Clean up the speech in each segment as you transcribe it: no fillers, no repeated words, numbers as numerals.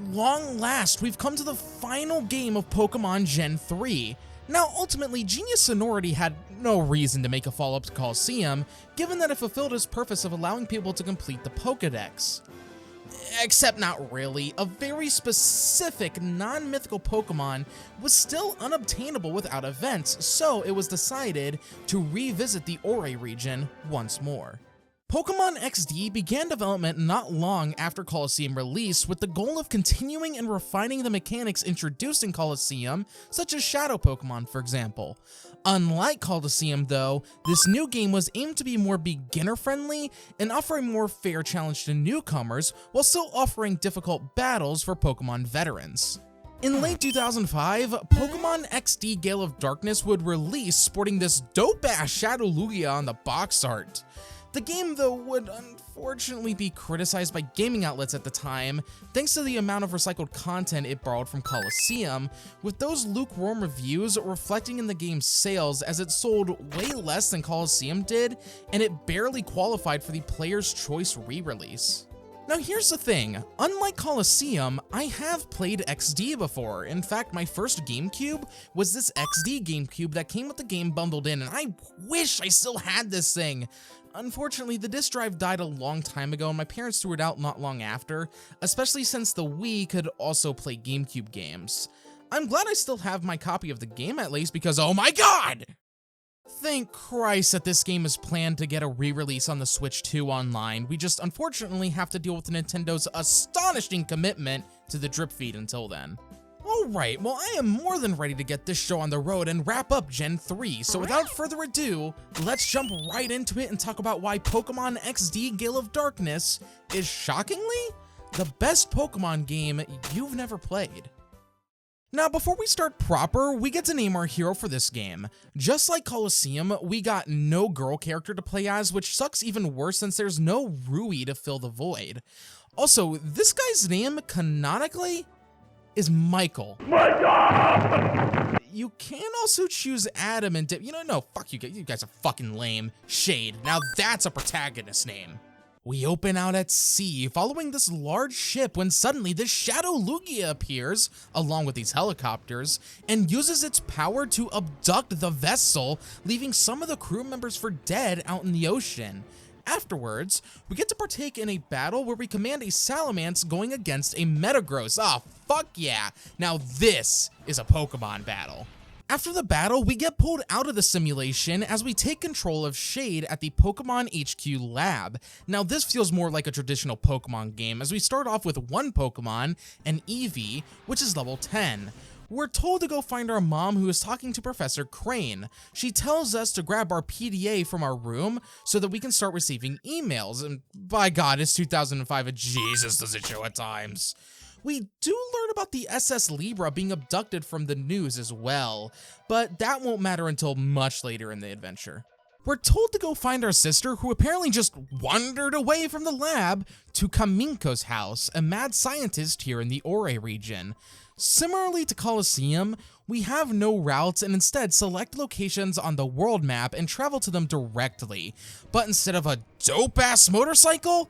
long last, we've come to the final game of Pokemon Gen 3. Now, ultimately, Genius Sonority had no reason to make a follow-up to Colosseum, given that it fulfilled its purpose of allowing people to complete the Pokédex. Except not really. A very specific, non-mythical Pokemon was still unobtainable without events, so it was decided to revisit the Ore region once more. Pokemon XD began development not long after Colosseum release with the goal of continuing and refining the mechanics introduced in Colosseum, such as Shadow Pokemon, for example. Unlike Colosseum though, this new game was aimed to be more beginner-friendly and offer a more fair challenge to newcomers, while still offering difficult battles for Pokemon veterans. In late 2005, Pokemon XD Gale of Darkness would release sporting this dope-ass Shadow Lugia on the box art. The game, though, would unfortunately be criticized by gaming outlets at the time, thanks to the amount of recycled content it borrowed from Colosseum, with those lukewarm reviews reflecting in the game's sales as it sold way less than Colosseum did, and it barely qualified for the Player's Choice re-release. Now here's the thing, unlike Colosseum, I have played XD before. In fact, my first GameCube was this XD GameCube that came with the game bundled in, and I wish I still had this thing. Unfortunately, the disk drive died a long time ago and my parents threw it out not long after, especially since the Wii could also play GameCube games. I'm glad I still have my copy of the game at least because oh my god! Thank Christ that this game is planned to get a re-release on the Switch 2 online. We just unfortunately have to deal with Nintendo's astonishing commitment to the drip feed until then. Alright, well I am more than ready to get this show on the road and wrap up Gen 3, so without further ado, let's jump right into it and talk about why Pokemon XD Gale of Darkness is shockingly the best Pokemon game you've never played. Now before we start proper, we get to name our hero for this game. Just like Colosseum, we got no girl character to play as, which sucks even worse since there's no Rui to fill the void. Also, this guy's name, canonically, is Michael. You can also choose Adam and no, fuck you guys are fucking lame. Shade, now that's a protagonist name. We open out at sea, following this large ship when suddenly this Shadow Lugia appears, along with these helicopters, and uses its power to abduct the vessel, leaving some of the crew members for dead out in the ocean. Afterwards, we get to partake in a battle where we command a Salamence going against a Metagross. Oh, fuck yeah! Now this is a Pokemon battle. After the battle, we get pulled out of the simulation as we take control of Shade at the Pokemon HQ lab. Now this feels more like a traditional Pokemon game as we start off with one Pokemon, an Eevee, which is level 10. We're told to go find our mom who is talking to Professor Crane. She tells us to grab our PDA from our room so that we can start receiving emails, and by god, it's 2005 and Jesus does it show at times. We do learn about the SS Libra being abducted from the news as well, but that won't matter until much later in the adventure. We're told to go find our sister, who apparently just wandered away from the lab, to Kaminko's house, a mad scientist here in the Ore region. Similarly to Colosseum, we have no routes and instead select locations on the world map and travel to them directly. But instead of a dope-ass motorcycle,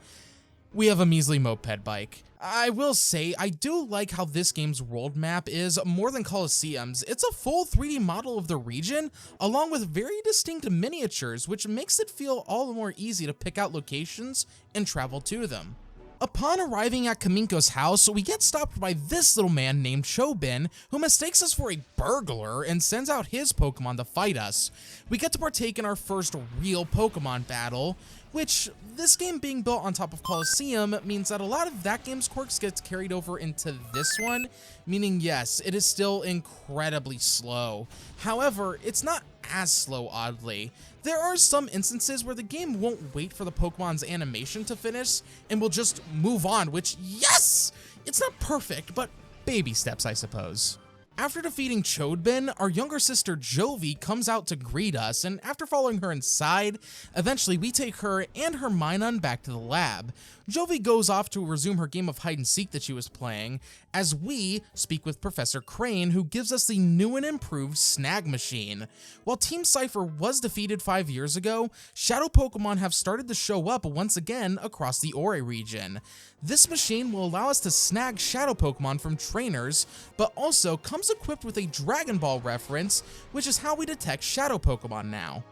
we have a measly moped bike. I will say, I do like how this game's world map is more than Colosseum's. It's a full 3D model of the region, along with very distinct miniatures, which makes it feel all the more easy to pick out locations and travel to them. Upon arriving at Kaminko's house, we get stopped by this little man named Chobin, who mistakes us for a burglar and sends out his Pokemon to fight us. We get to partake in our first real Pokemon battle, which, this game being built on top of Colosseum, means that a lot of that game's quirks gets carried over into this one, meaning yes, it is still incredibly slow. However, it's not as slow, oddly. There are some instances where the game won't wait for the Pokemon's animation to finish and will just move on, which, yes! It's not perfect, but baby steps, I suppose. After defeating Chodbin, our younger sister Jovi comes out to greet us, and after following her inside, eventually we take her and her Minun back to the lab. Jovi goes off to resume her game of hide-and-seek that she was playing, as we speak with Professor Crane, who gives us the new and improved Snag Machine. While Team Cypher was defeated 5 years ago, Shadow Pokemon have started to show up once again across the Ore region. This machine will allow us to snag Shadow Pokemon from trainers, but also comes equipped with a Dragon Ball reference, which is how we detect Shadow Pokemon now.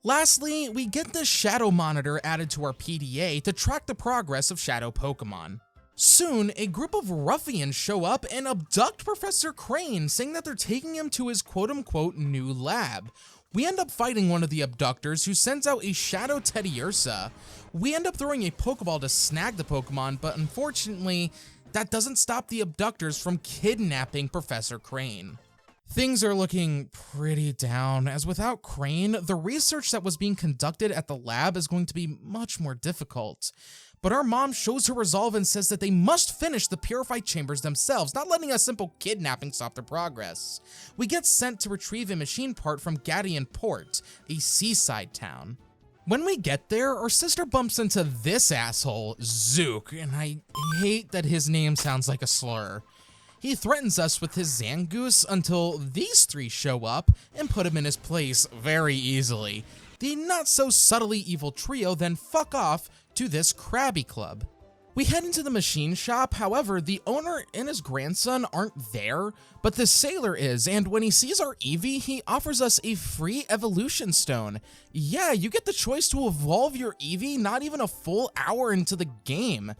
Lastly, we get this Shadow Monitor added to our PDA to track the progress of Shadow Pokemon. Soon, a group of ruffians show up and abduct Professor Crane, saying that they're taking him to his quote-unquote new lab. We end up fighting one of the abductors, who sends out a Shadow Teddiursa. We end up throwing a Pokeball to snag the Pokemon, but unfortunately, that doesn't stop the abductors from kidnapping Professor Crane. Things are looking pretty down, as without Crane, the research that was being conducted at the lab is going to be much more difficult. But our mom shows her resolve and says that they must finish the purified chambers themselves, not letting a simple kidnapping stop their progress. We get sent to retrieve a machine part from Gadian Port, a seaside town. When we get there, our sister bumps into this asshole, Zook, and I hate that his name sounds like a slur. He threatens us with his Zangoose until these three show up and put him in his place very easily. The not-so-subtly evil trio then fuck off to this Krabby Club. We head into the machine shop, however, the owner and his grandson aren't there, but the sailor is, and when he sees our Eevee, he offers us a free evolution stone. Yeah, you get the choice to evolve your Eevee not even a full hour into the game.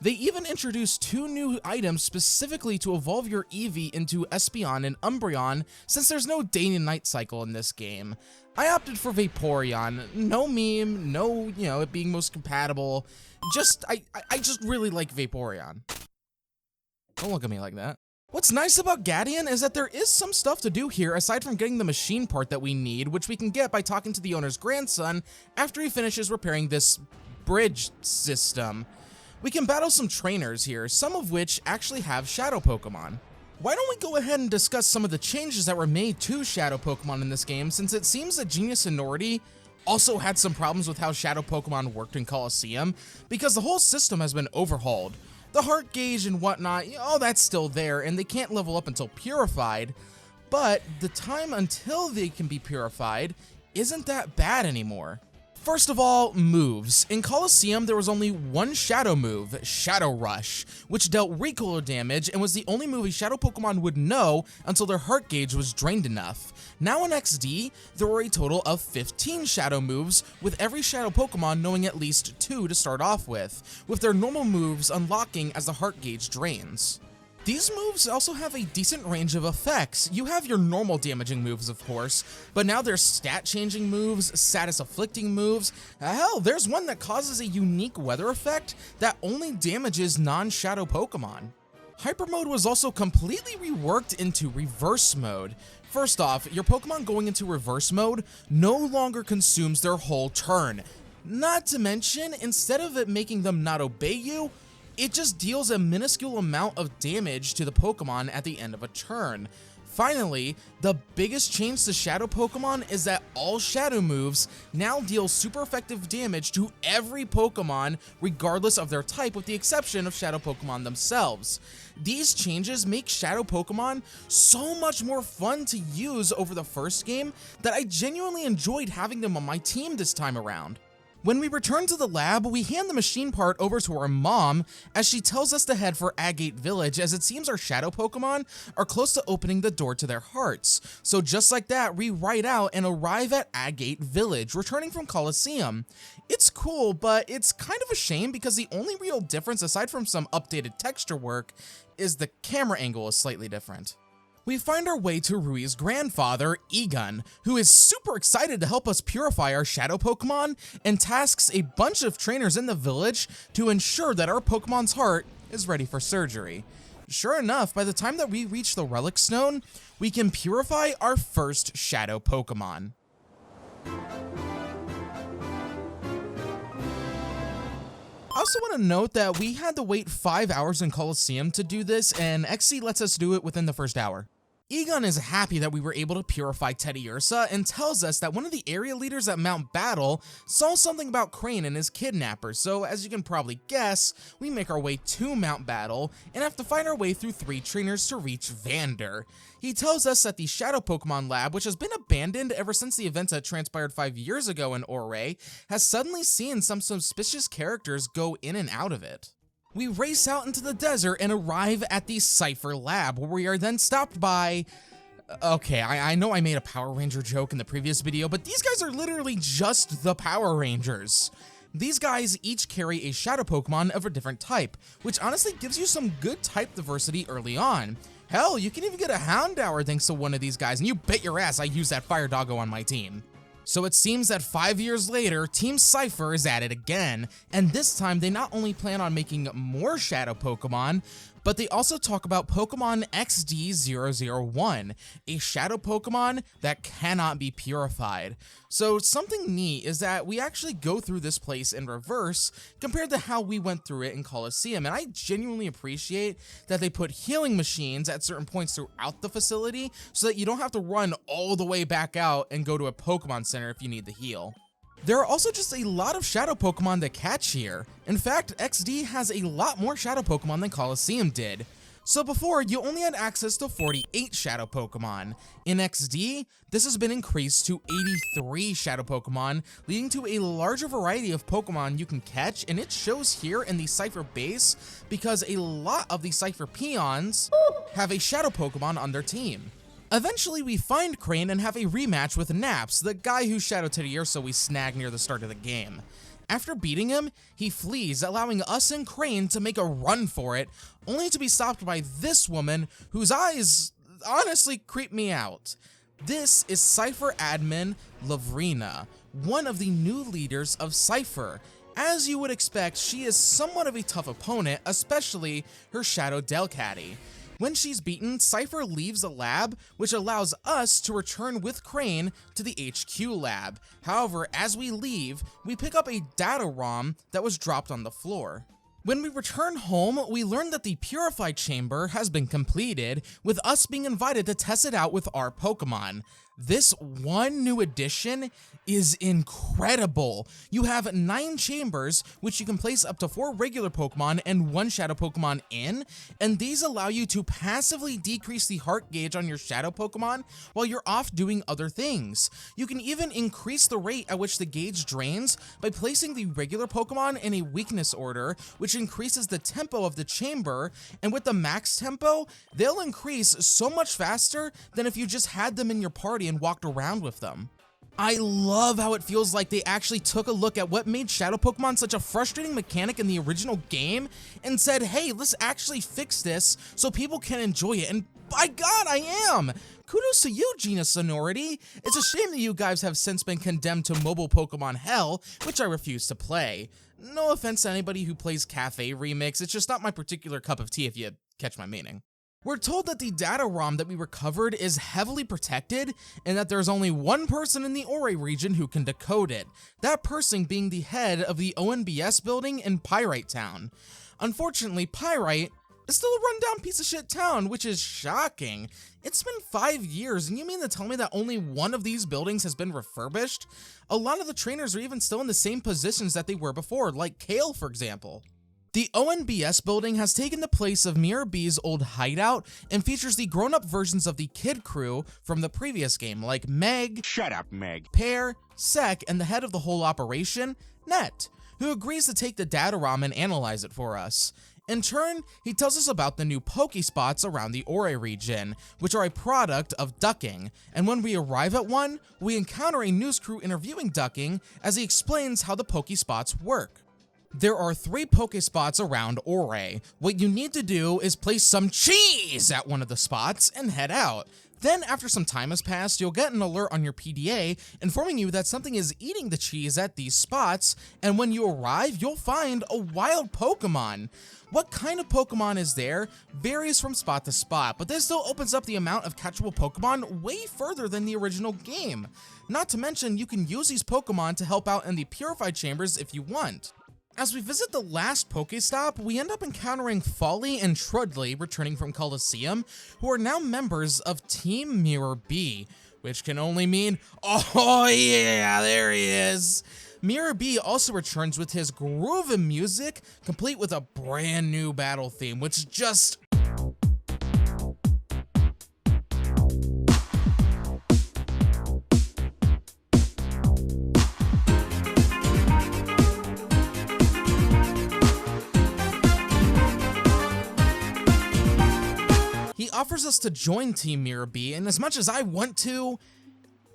They even introduced 2 new items specifically to evolve your Eevee into Espeon and Umbreon, since there's no day and night cycle in this game. I opted for Vaporeon. No meme, no, it being most compatible. I just really like Vaporeon. Don't look at me like that. What's nice about Gadian is that there is some stuff to do here aside from getting the machine part that we need, which we can get by talking to the owner's grandson after he finishes repairing this bridge system. We can battle some trainers here, some of which actually have Shadow Pokemon. Why don't we go ahead and discuss some of the changes that were made to Shadow Pokemon in this game, since it seems that Genius Sonority also had some problems with how Shadow Pokemon worked in Colosseum, because the whole system has been overhauled. The heart gauge and whatnot, that's still there, and they can't level up until purified, but the time until they can be purified isn't that bad anymore. First of all, moves. In Colosseum, there was only one Shadow move, Shadow Rush, which dealt recoil damage and was the only move a Shadow Pokemon would know until their heart gauge was drained enough. Now in XD, there were a total of 15 Shadow moves, with every Shadow Pokemon knowing at least 2 to start off with their normal moves unlocking as the heart gauge drains. These moves also have a decent range of effects. You have your normal damaging moves, of course, but now there's stat-changing moves, status-afflicting moves. Hell, there's one that causes a unique weather effect that only damages non-Shadow Pokemon. Hyper Mode was also completely reworked into Reverse Mode. First off, your Pokemon going into Reverse Mode no longer consumes their whole turn. Not to mention, instead of it making them not obey you, it just deals a minuscule amount of damage to the Pokemon at the end of a turn. Finally, the biggest change to Shadow Pokemon is that all Shadow moves now deal super effective damage to every Pokemon regardless of their type, with the exception of Shadow Pokemon themselves. These changes make Shadow Pokemon so much more fun to use over the first game that I genuinely enjoyed having them on my team this time around. When we return to the lab, we hand the machine part over to our mom as she tells us to head for Agate Village, as it seems our Shadow Pokemon are close to opening the door to their hearts. So just like that, we ride out and arrive at Agate Village, returning from Colosseum. It's cool, but it's kind of a shame because the only real difference, aside from some updated texture work, is the camera angle is slightly different. We find our way to Rui's grandfather, Egon, who is super excited to help us purify our Shadow Pokemon and tasks a bunch of trainers in the village to ensure that our Pokemon's heart is ready for surgery. Sure enough, by the time that we reach the Relic Stone, we can purify our first Shadow Pokemon. I also want to note that we had to wait 5 hours in Colosseum to do this, and XC lets us do it within the first hour. Egon is happy that we were able to purify Teddiursa and tells us that one of the area leaders at Mount Battle saw something about Crane and his kidnappers, so as you can probably guess, we make our way to Mount Battle and have to find our way through 3 trainers to reach Vander. He tells us that the Shadow Pokemon Lab, which has been abandoned ever since the events that transpired 5 years ago in Ouray, has suddenly seen some suspicious characters go in and out of it. We race out into the desert and arrive at the Cypher Lab, where we are then stopped by... Okay, I know I made a Power Ranger joke in the previous video, but these guys are literally just the Power Rangers. These guys each carry a Shadow Pokemon of a different type, which honestly gives you some good type diversity early on. Hell, you can even get a Houndour thanks to one of these guys, and you bet your ass I use that Fire Doggo on my team. So it seems that 5 years later, Team Cypher is at it again, and this time they not only plan on making more Shadow Pokemon, but they also talk about Pokemon XD001, a Shadow Pokemon that cannot be purified. So something neat is that we actually go through this place in reverse compared to how we went through it in Coliseum, and I genuinely appreciate that they put healing machines at certain points throughout the facility so that you don't have to run all the way back out and go to a Pokemon Center if you need to heal. There are also just a lot of Shadow Pokemon to catch here. In fact, XD has a lot more Shadow Pokemon than Coliseum did. So before, you only had access to 48 Shadow Pokemon. In XD, this has been increased to 83 Shadow Pokemon, leading to a larger variety of Pokemon you can catch, and it shows here in the Cypher base because a lot of the Cypher peons have a Shadow Pokemon on their team. Eventually, we find Crane and have a rematch with Naps, the guy whose Shadow Teddiursa we snagged near the start of the game. After beating him, he flees, allowing us and Crane to make a run for it, only to be stopped by this woman whose eyes honestly creep me out. This is Cypher admin Lavrina, one of the new leaders of Cypher. As you would expect, she is somewhat of a tough opponent, especially her Shadow Delcatty. When she's beaten, Cypher leaves the lab, which allows us to return with Crane to the HQ lab. However, as we leave, we pick up a data ROM that was dropped on the floor. When we return home, we learn that the Purified Chamber has been completed, with us being invited to test it out with our Pokemon. This one new addition is incredible. You have 9 chambers, which you can place up to 4 regular Pokemon and 1 Shadow Pokemon in, and these allow you to passively decrease the heart gauge on your Shadow Pokemon while you're off doing other things. You can even increase the rate at which the gauge drains by placing the regular Pokemon in a weakness order, which increases the tempo of the chamber, and with the max tempo, they'll increase so much faster than if you just had them in your party and walked around with them. I love how it feels like they actually took a look at what made Shadow Pokemon such a frustrating mechanic in the original game and said, hey, let's actually fix this so people can enjoy it, and by God, I am! Kudos to you, Genius Sonority. It's a shame that you guys have since been condemned to mobile Pokemon hell, which I refuse to play. No offense to anybody who plays Cafe Remix, it's just not my particular cup of tea if you catch my meaning. We're told that the data ROM that we recovered is heavily protected and that there's only one person in the Ouray region who can decode it, that person being the head of the ONBS building in Pyrite Town. Unfortunately, Pyrite is still a rundown piece of shit town, which is shocking. It's been 5 years, and you mean to tell me that only one of these buildings has been refurbished? A lot of the trainers are even still in the same positions that they were before, like Kale, for example. The ONBS building has taken the place of Mirror B's old hideout and features the grown-up versions of the Kid Crew from the previous game, like Meg, Shut up, Meg. Pear, Sek, and the head of the whole operation, Net, who agrees to take the data ROM and analyze it for us. In turn, he tells us about the new Pokespots around the Ouray region, which are a product of ducking, and when we arrive at one, we encounter a news crew interviewing Ducking as he explains how the Pokespots work. There are 3 Pokespots around Ouray. What you need to do is place some cheese at one of the spots and head out. Then, after some time has passed, you'll get an alert on your PDA informing you that something is eating the cheese at these spots, and when you arrive, you'll find a wild Pokemon. What kind of Pokemon is there varies from spot to spot, but this still opens up the amount of catchable Pokemon way further than the original game. Not to mention, you can use these Pokemon to help out in the Purified Chambers if you want. As we visit the last Pokestop, we end up encountering Folly and Trudley returning from Coliseum, who are now members of Team Mirror B, which can only mean, oh yeah, there he is! Mirror B also returns with his groovy music, complete with a brand new battle theme, which just... He offers us to join Team Mirror B, and as much as I want to,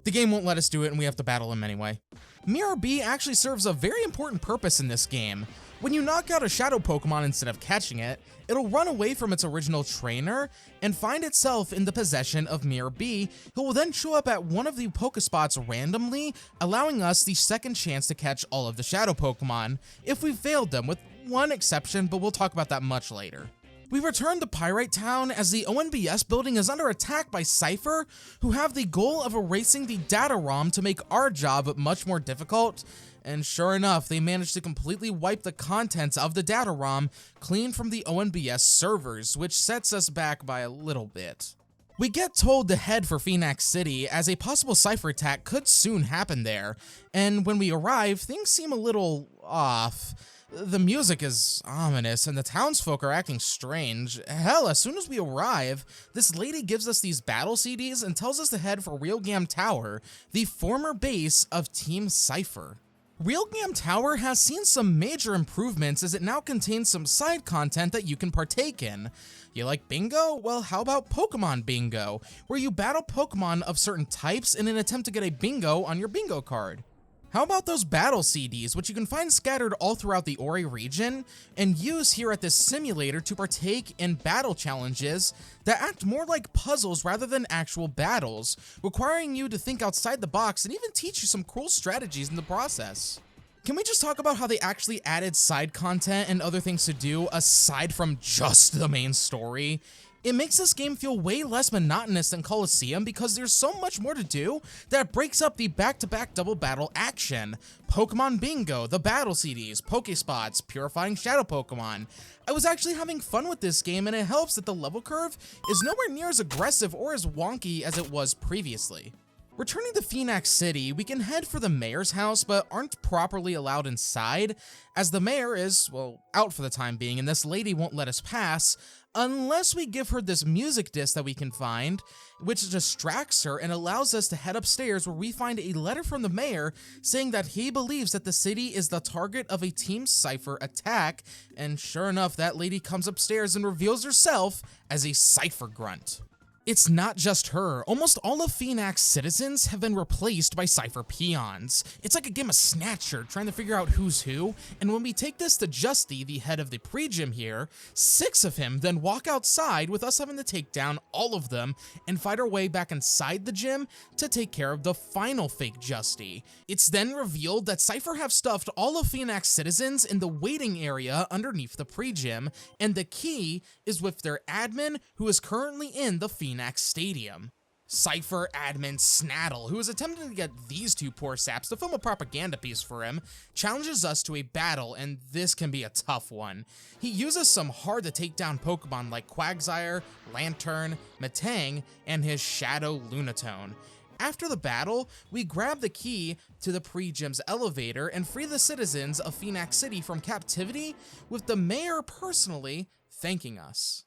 the game won't let us do it and we have to battle him anyway. Mirror B actually serves a very important purpose in this game. When you knock out a shadow Pokemon instead of catching it, it'll run away from its original trainer and find itself in the possession of Mirror B, who will then show up at one of the Pokespots randomly, allowing us the second chance to catch all of the shadow Pokemon, if we failed them, with one exception, but we'll talk about that much later. We return to Pyrite Town as the ONBS building is under attack by Cypher, who have the goal of erasing the data ROM to make our job much more difficult. And sure enough, they managed to completely wipe the contents of the data ROM clean from the ONBS servers, which sets us back by a little bit. We get told to head for Phoenix City, as a possible Cypher attack could soon happen there, and when we arrive, things seem a little off. The music is ominous, and the townsfolk are acting strange. Hell, as soon as we arrive, this lady gives us these battle CDs and tells us to head for Realgam Tower, the former base of Team Cypher. Realgam Tower has seen some major improvements as it now contains some side content that you can partake in. You like bingo? Well, how about Pokemon Bingo, where you battle Pokemon of certain types in an attempt to get a bingo on your bingo card? How about those battle CDs, which you can find scattered all throughout the Ori region, and use here at this simulator to partake in battle challenges that act more like puzzles rather than actual battles, requiring you to think outside the box and even teach you some cool strategies in the process. Can we just talk about how they actually added side content and other things to do aside from just the main story? It makes this game feel way less monotonous than Coliseum because there's so much more to do that breaks up the back-to-back double battle action. Pokemon Bingo, the battle CDs, Pokespots, purifying shadow Pokemon. I was actually having fun with this game, and it helps that the level curve is nowhere near as aggressive or as wonky as it was previously. Returning to Phoenix City, we can head for the mayor's house, but aren't properly allowed inside, as the mayor is, well, out for the time being, and this lady won't let us pass, unless we give her this music disc that we can find, which distracts her and allows us to head upstairs where we find a letter from the mayor saying that he believes that the city is the target of a Team Cypher attack, and sure enough, that lady comes upstairs and reveals herself as a Cypher grunt. It's not just her. Almost all of Phoenix citizens have been replaced by Cypher peons. It's like a game of Snatcher, trying to figure out who's who, and when we take this to Justy, the head of the pre-gym here, 6 of him then walk outside with us having to take down all of them and fight our way back inside the gym to take care of the final fake Justy. It's then revealed that Cypher have stuffed all of Phoenix citizens in the waiting area underneath the pre-gym, and the key is with their admin, who is currently in the Phoenix Stadium. Cypher admin Snaddle, who is attempting to get these two poor saps to film a propaganda piece for him, challenges us to a battle, and this can be a tough one. He uses some hard to take down Pokemon like Quagsire, Lantern, Metang, and his Shadow Lunatone. After the battle, we grab the key to the pre-gym's elevator and free the citizens of Phoenix City from captivity, with the mayor personally thanking us.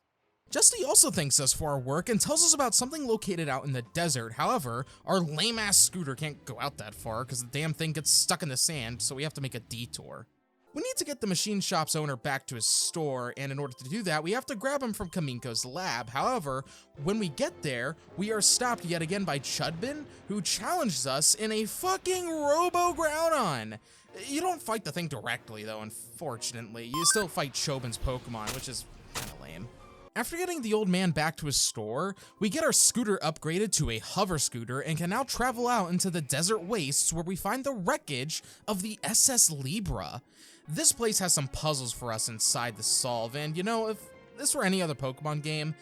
Justy also thanks us for our work and tells us about something located out in the desert. However, our lame-ass scooter can't go out that far because the damn thing gets stuck in the sand, so we have to make a detour. We need to get the machine shop's owner back to his store, and in order to do that, we have to grab him from Kaminko's lab. However, when we get there, we are stopped yet again by Chudbin, who challenges us in a fucking Robo-Groudon. You don't fight the thing directly, though, unfortunately. You still fight Chobin's Pokemon, which is kinda lame. After getting the old man back to his store, we get our scooter upgraded to a hover scooter and can now travel out into the desert wastes where we find the wreckage of the SS Libra. This place has some puzzles for us inside to solve, and you know, if this were any other Pokemon game,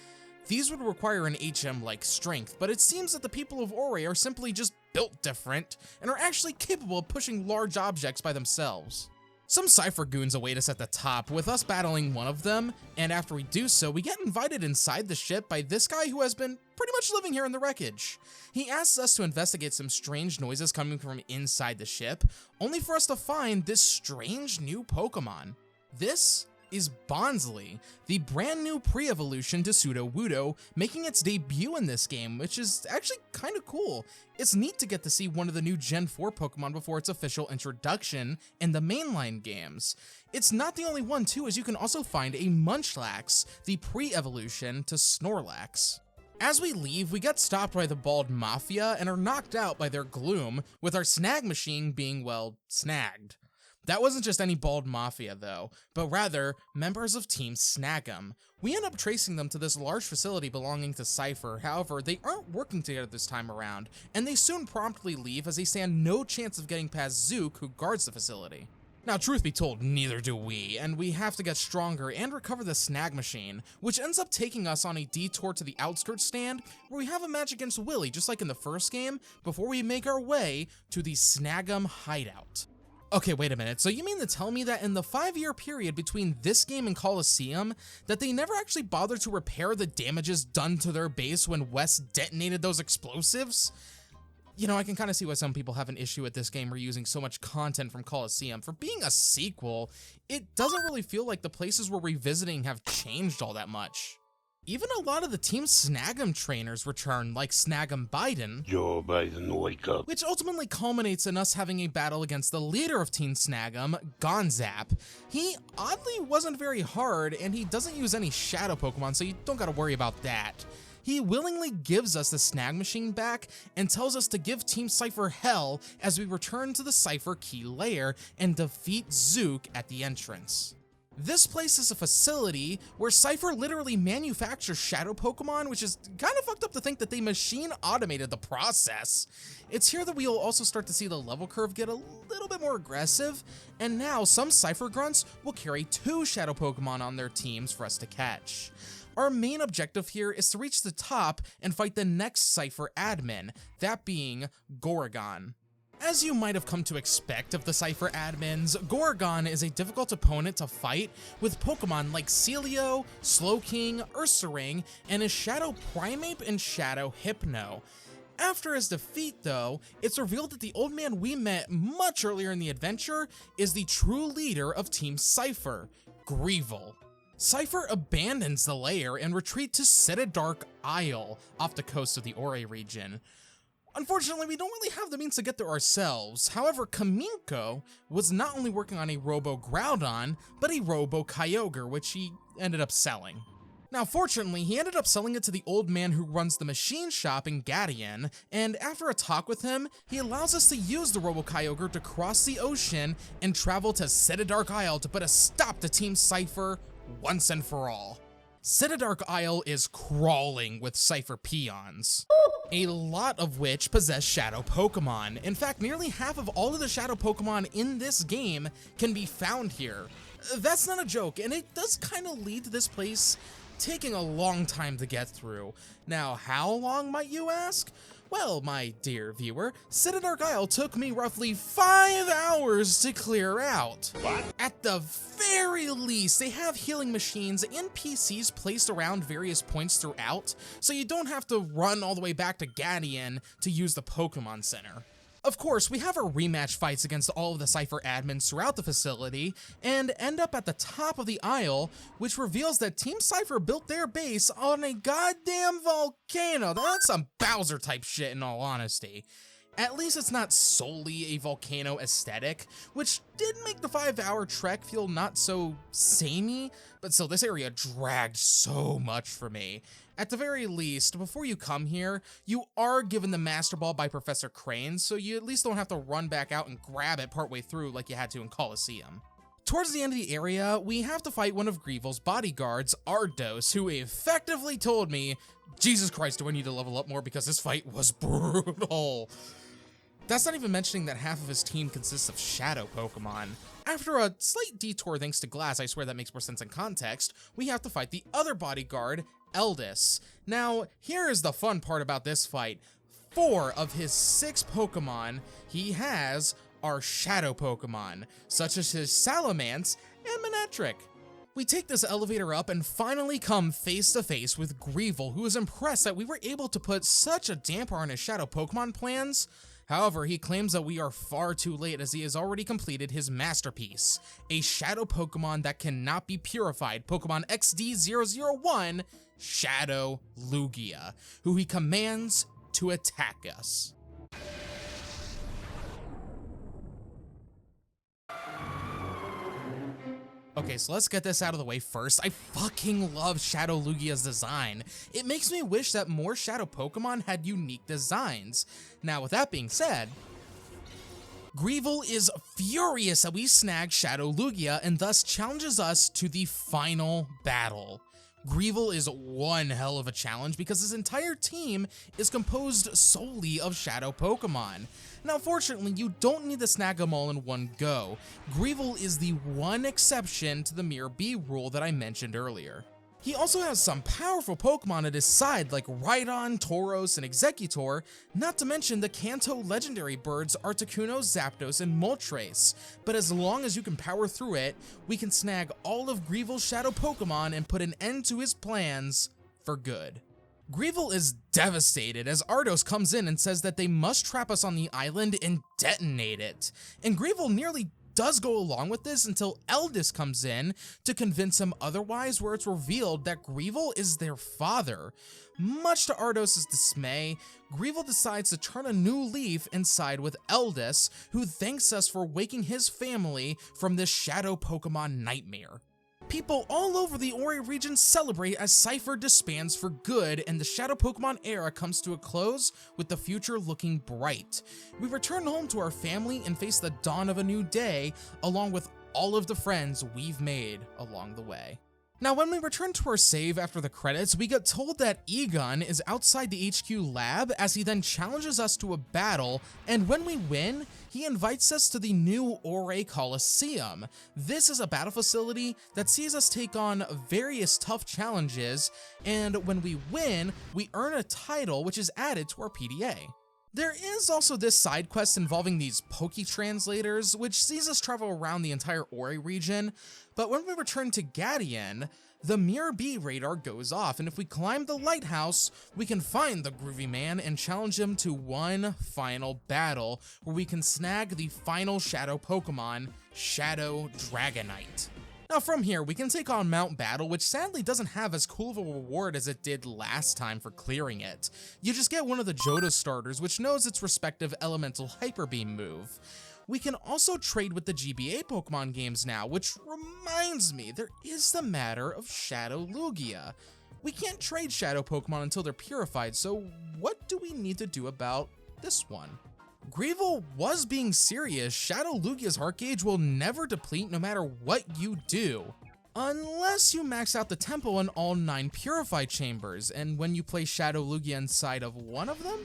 these would require an HM-like strength, but it seems that the people of Ori are simply just built different and are actually capable of pushing large objects by themselves. Some Cypher goons await us at the top, with us battling one of them, and after we do so, we get invited inside the ship by this guy who has been pretty much living here in the wreckage. He asks us to investigate some strange noises coming from inside the ship, only for us to find this strange new Pokemon. This is Bonsly, the brand new pre-evolution to Sudowoodo, making its debut in this game, which is actually kind of cool. It's neat to get to see one of the new Gen 4 Pokemon before its official introduction in the mainline games. It's not the only one too, as you can also find a Munchlax, the pre-evolution to Snorlax. As we leave, we get stopped by the Bald Mafia and are knocked out by their gloom, with our snag machine being, well, snagged. That wasn't just any Bald Mafia though, but rather members of Team Snag'em. We end up tracing them to this large facility belonging to Cypher. However, they aren't working together this time around, and they soon promptly leave as they stand no chance of getting past Zook, who guards the facility. Now, truth be told, neither do we, and we have to get stronger and recover the snag machine, which ends up taking us on a detour to the outskirts stand, where we have a match against Willy, just like in the first game, before we make our way to the Snag'em hideout. Okay, wait a minute, so you mean to tell me that in the 5-year period between this game and Coliseum, that they never actually bothered to repair the damages done to their base when Wes detonated those explosives? You know, I can kind of see why some people have an issue with this game reusing so much content from Coliseum. For being a sequel, it doesn't really feel like the places we're revisiting have changed all that much. Even a lot of the Team Snag'em trainers return, like Snag'em Biden, Joe Biden, wake up. which ultimately culminates in us having a battle against the leader of Team Snag'em, Gonzap. He oddly wasn't very hard, and he doesn't use any shadow Pokemon, so you don't gotta worry about that. He willingly gives us the snag machine back and tells us to give Team Cypher hell as we return to the Cypher Key Lair and defeat Zook at the entrance. This place is a facility where Cypher literally manufactures shadow Pokemon, which is kind of fucked up to think that they machine automated the process. It's here that we will also start to see the level curve get a little bit more aggressive, and now some Cypher grunts will carry 2 shadow Pokemon on their teams for us to catch. Our main objective here is to reach the top and fight the next Cypher admin, that being Goragon. As you might have come to expect of the Cypher admins, Goragon is a difficult opponent to fight with Pokemon like Celio, Slowking, Ursaring, and his Shadow Primeape and Shadow Hypno. After his defeat though, it's revealed that the old man we met much earlier in the adventure is the true leader of Team Cypher, Greevil. Cypher abandons the lair and retreats to Cetadark Isle off the coast of the Ore region. Unfortunately, we don't really have the means to get there ourselves. However, Kaminko was not only working on a Robo Groudon, but a Robo Kyogre, which he ended up selling. Now, fortunately, he ended up selling it to the old man who runs the machine shop in Gadian, and after a talk with him, he allows us to use the Robo Kyogre to cross the ocean and travel to Cetadark Isle to put a stop to Team Cypher once and for all. Cetadark Isle is crawling with Cypher peons, a lot of which possess shadow Pokemon. In fact, nearly half of all of the shadow Pokemon in this game can be found here. That's not a joke, and it does kind of lead to this place taking a long time to get through. Now, how long, might you ask? Well, my dear viewer, Cetadark Isle took me roughly 5 hours to clear out. What? At the very least, they have healing machines and PCs placed around various points throughout, so you don't have to run all the way back to Gadian to use the Pokemon Center. Of course, we have our rematch fights against all of the Cypher admins throughout the facility, and end up at the top of the isle, which reveals that Team Cypher built their base on a goddamn volcano. That's some Bowser type shit, in all honesty. At least it's not solely a volcano aesthetic, which did make the 5-hour trek feel not so samey, but still, this area dragged so much for me. At the very least, before you come here, you are given the Master Ball by Professor Crane, so you at least don't have to run back out and grab it partway through like you had to in Coliseum. Towards the end of the area, we have to fight one of Greevil's bodyguards, Ardos, who effectively told me, Jesus Christ, do I need to level up more because this fight was brutal. That's not even mentioning that half of his team consists of shadow Pokemon. After a slight detour thanks to Glass, I swear that makes more sense in context, we have to fight the other bodyguard, Eldis. Now, here is the fun part about this fight. 4 of his 6 Pokemon he has our shadow Pokemon, such as his Salamence and Manectric. We take this elevator up and finally come face to face with Greevil, who is impressed that we were able to put such a damper on his shadow Pokemon plans. However, he claims that we are far too late as he has already completed his masterpiece, a shadow Pokemon that cannot be purified, Pokemon XD001, Shadow Lugia, who he commands to attack us. Okay, so let's get this out of the way first. I fucking love Shadow Lugia's design. It makes me wish that more Shadow Pokemon had unique designs. Now, with that being said, Greevil is furious that we snagged Shadow Lugia and thus challenges us to the final battle. Greevil is one hell of a challenge because his entire team is composed solely of Shadow Pokemon. Now, fortunately, you don't need to snag them all in one go. Greevil is the one exception to the Mirror B rule that I mentioned earlier. He also has some powerful Pokemon at his side like Rhydon, Tauros, and Exeggutor, not to mention the Kanto legendary birds Articuno, Zapdos, and Moltres. But as long as you can power through it, we can snag all of Greevil's shadow Pokemon and put an end to his plans for good. Greevil is devastated as Ardos comes in and says that they must trap us on the island and detonate it. And Greevil nearly does go along with this until Eldest comes in to convince him otherwise, where it's revealed that Greevil is their father. Much to Ardos' dismay, Greevil decides to turn a new leaf and side with Eldest, who thanks us for waking his family from this shadow Pokemon nightmare. People all over the Ori region celebrate as Cypher disbands for good and the Shadow Pokemon era comes to a close with the future looking bright. We return home to our family and face the dawn of a new day along with all of the friends we've made along the way. Now, when we return to our save after the credits, we get told that Egon is outside the HQ lab as he then challenges us to a battle, and when we win, he invites us to the new Ore Coliseum. This is a battle facility that sees us take on various tough challenges, and when we win, we earn a title which is added to our PDA. There is also this side quest involving these Poke Translators, which sees us travel around the entire Ori region, but when we return to Gatien, the Mirror B radar goes off, and if we climb the lighthouse, we can find the Groovy Man and challenge him to one final battle, where we can snag the final Shadow Pokemon, Shadow Dragonite. Now from here, we can take on Mount Battle, which sadly doesn't have as cool of a reward as it did last time for clearing it. You just get one of the Johto starters, which knows its respective elemental Hyper Beam move. We can also trade with the GBA Pokemon games now, which reminds me, there is the matter of Shadow Lugia. We can't trade Shadow Pokemon until they're purified, so what do we need to do about this one? Greevil was being serious. Shadow Lugia's heart gauge will never deplete no matter what you do. Unless you max out the temple in all 9 purified chambers, and when you place Shadow Lugia inside of one of them?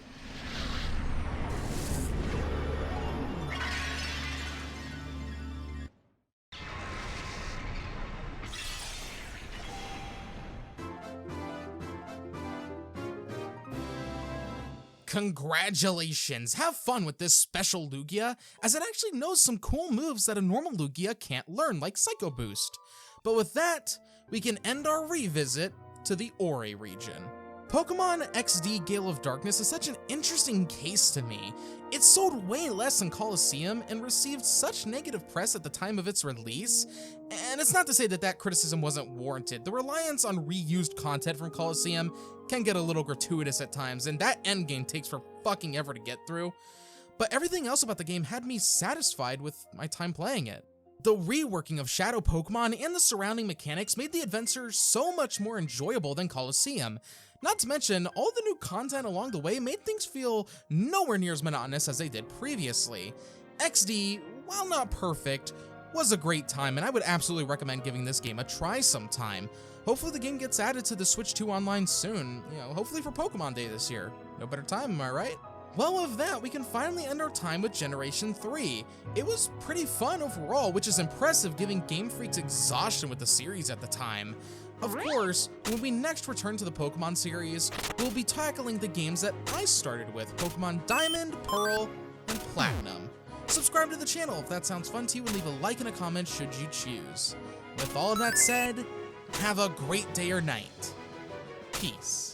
Congratulations! Have fun with this special Lugia, as it actually knows some cool moves that a normal Lugia can't learn, like Psycho Boost. But with that, we can end our revisit to the Ori region. Pokemon XD Gale of Darkness is such an interesting case to me. It sold way less than Colosseum and received such negative press at the time of its release, and it's not to say that that criticism wasn't warranted. The reliance on reused content from Colosseum can get a little gratuitous at times, and that endgame takes for fucking ever to get through. But everything else about the game had me satisfied with my time playing it. The reworking of Shadow Pokemon and the surrounding mechanics made the adventure so much more enjoyable than Colosseum. Not to mention, all the new content along the way made things feel nowhere near as monotonous as they did previously. XD, while not perfect, was a great time, and I would absolutely recommend giving this game a try sometime. Hopefully the game gets added to the Switch 2 Online soon, hopefully for Pokemon Day this year. No better time, am I right? Well, with that, we can finally end our time with Generation 3. It was pretty fun overall, which is impressive given Game Freak's exhaustion with the series at the time. Of course, when we next return to the Pokemon series, we'll be tackling the games that I started with, Pokemon Diamond, Pearl, and Platinum. Subscribe to the channel if that sounds fun to you, and leave a like and a comment should you choose. With all of that said, have a great day or night. Peace.